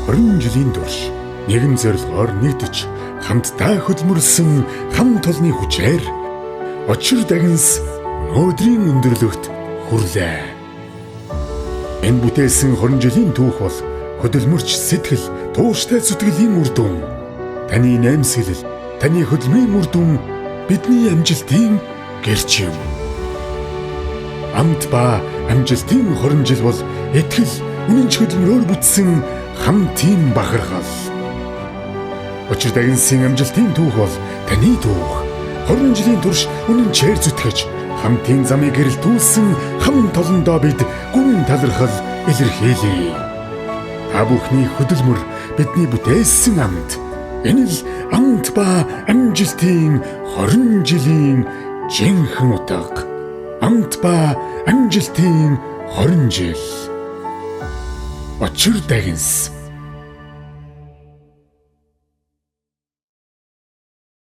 20 жилийн турш нэгэн зорилгоор нэгдэж хамтдаа хөдөлмөрлсөн хамт олонны хүчээр очир дагнас өнөөдрийн өндөрлөгт хүрлээ. Энэ бүтээсэн 20 жилийн түүх бол хөдөлмөрч сэтгэл, тууштай зүтгэлийн үр дүн. Таны наймсгэлэл, таны хөдөлмөрийн үр дүн бидний амжилтын гэрч юм. Амт ба амжилтын 20 жил бол итгэл, үнэнч хөдөлмөрөөр бүтсэн хамтын бахархал. Очир дагнасын амжилтын түүх бол таны түүх. 20 жилийн турш үнэнчээр зүтгэж хамтын замыг гэрэлтүүлсэн хамт олондоо бид гүн талархал илэрхийлье. Та бүхний хөдөлмөр бидний бүтээсэн амт. Энэ л амт ба амжилтын 20 жилийн жинхэнэ утга. Амт ба амжилтын 20 жил. Очир дагнас.